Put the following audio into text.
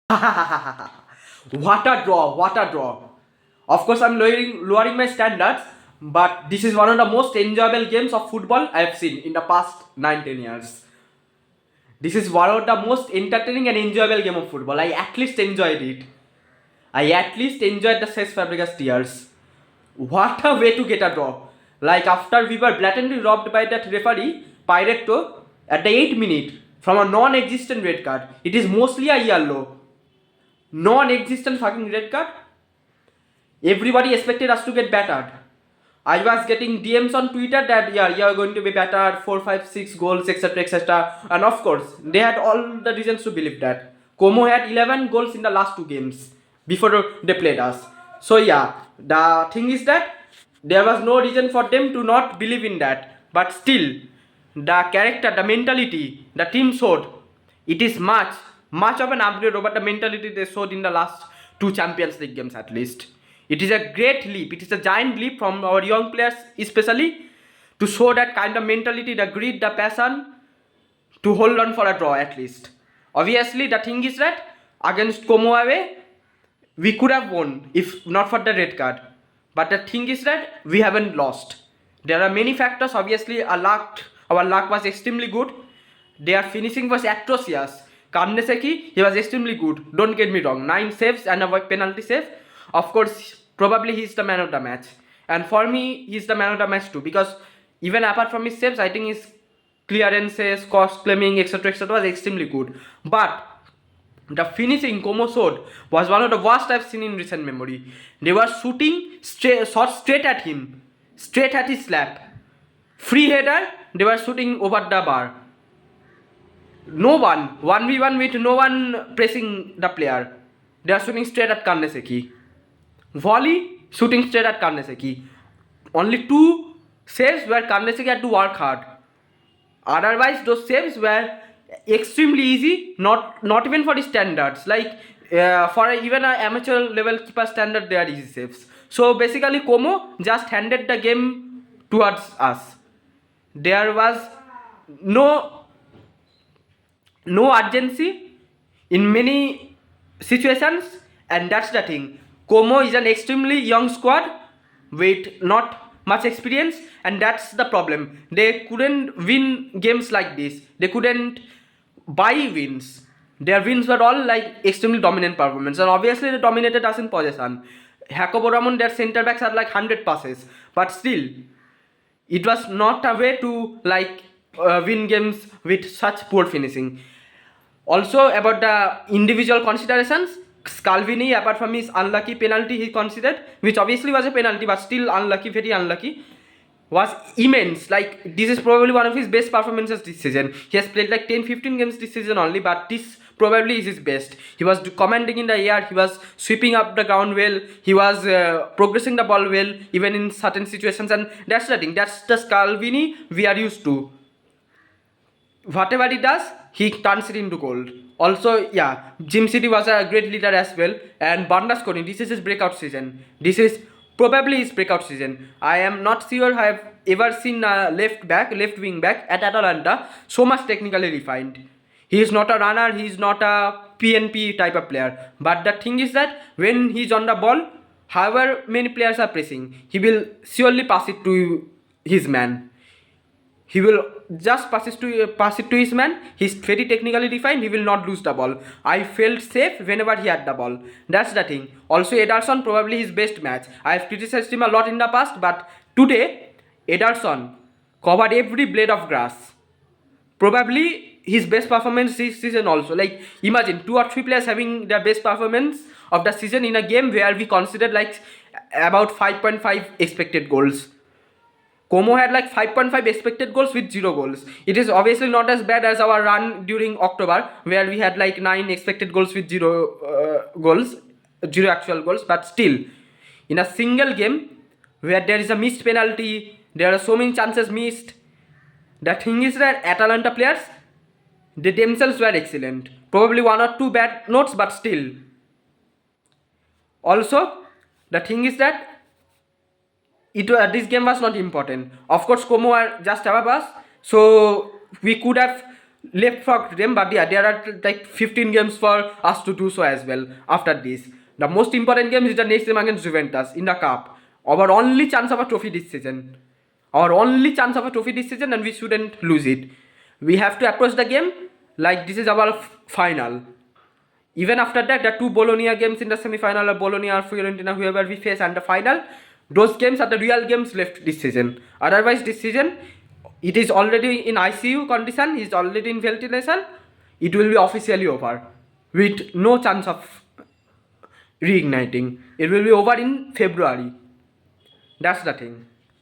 What a draw! What a draw! Of course, I'm lowering my standards, but this is one of the most enjoyable games of football I've seen in the past 9-10 years. This is one of the most entertaining and enjoyable game of football. I at least enjoyed it. I at least enjoyed the Cesc Fabregas tears. What a way to get a draw! Like after we were blatantly robbed by that referee, Pyretto, at the 8th minute from a non-existent red card. It is mostly a yellow. Non-existent fucking red card. Everybody expected us to get battered. I was getting DMs on Twitter that you're going to be battered, 4, 5, 6 goals, etc., etc. And of course, they had all the reasons to believe that. Como had 11 goals in the last 2 games before they played us. So yeah, the thing is that there was no reason for them to not believe in that. But still, the character, the mentality, the team showed, it is much of an upgrade over the mentality they showed in the last 2 Champions League games at least. It is a great leap. It is a giant leap from our young players, especially to show that kind of mentality, the grit, the passion, to hold on for a draw at least. Obviously, the thing is that against Como away, we could have won if not for the red card. But the thing is that we haven't lost. There are many factors. Obviously, our luck was extremely good. Their finishing was atrocious. Karneseki, he was extremely good. Don't get me wrong. 9 saves and a penalty save. Of course, probably he's the man of the match. And for me, he's the man of the match too. Because even apart from his saves, I think his clearances, cost claiming, etc., was extremely good. But the finishing Como showed was one of the worst I've seen in recent memory. They were shooting shots straight at him, straight at his slap. Free header, they were shooting over the bar. No one, 1v1 with no one pressing the player. They are shooting straight at Karneseki. Volley, shooting straight at Karneseki. Only 2 saves where Karneseki had to work hard. Otherwise, those saves were extremely easy, not even for the standards. Like for even an amateur level keeper standard, they are easy saves. So basically, Como just handed the game towards us. There was no urgency in many situations, and that's the thing. Como is an extremely young squad with not much experience, and that's the problem. They couldn't win games like this. They couldn't buy wins. Their wins were all like extremely dominant performance, and obviously they dominated us in possession. Jacobo Ramon, their centre backs had like 100 passes, but still, it was not a way to like win games with such poor finishing. Also about the individual considerations, Scalvini, apart from his unlucky penalty he considered, which obviously was a penalty but still unlucky, very unlucky, was immense. Like this is probably one of his best performances this season. He has played like 10-15 games this season only, but this probably is his best. He was commanding in the air, he was sweeping up the ground well, he was progressing the ball well even in certain situations, and that's the thing. That's the Scalvini we are used to. Whatever he does, he turns it into gold. Also, yeah, Jim City was a great leader as well. And Bernasconi, this is his breakout season. This is probably his breakout season. I am not sure I have ever seen a left wing back at Atalanta so much technically refined. He is not a runner, he is not a PNP type of player. But the thing is that when he is on the ball, however many players are pressing, he will surely pass it to his man. He will just pass it to his man. He's very technically refined. He will not lose the ball. I felt safe whenever he had the ball. That's the thing. Also, Ederson probably his best match. I have criticized him a lot in the past, but today Ederson covered every blade of grass. Probably his best performance this season also. Like imagine 2 or 3 players having their best performance of the season in a game where we considered like about 5.5 expected goals. Como had like 5.5 expected goals with 0 goals. It is obviously not as bad as our run during October where we had like 9 expected goals with 0 goals, 0 actual goals. But still, in a single game where there is a missed penalty, there are so many chances missed. The thing is that Atalanta players, they themselves were excellent. Probably 1 or 2 bad notes, but still. Also, the thing is that this game was not important. Of course, Como are just above us, so we could have left for them, but yeah, there are like 15 games for us to do so as well after this. The most important game is the next game against Juventus in the cup. Our only chance of a trophy this season. Our only chance of a trophy this season, and we shouldn't lose it. We have to approach the game like this is our final. Even after that, the two Bologna games in the semi-final, or Bologna or Fiorentina, whoever we face, and the final, those games are the real games left this season. Otherwise, this season, it is already in ICU condition, it is already in ventilation, it will be officially over with no chance of reigniting. It will be over in February. That's the thing.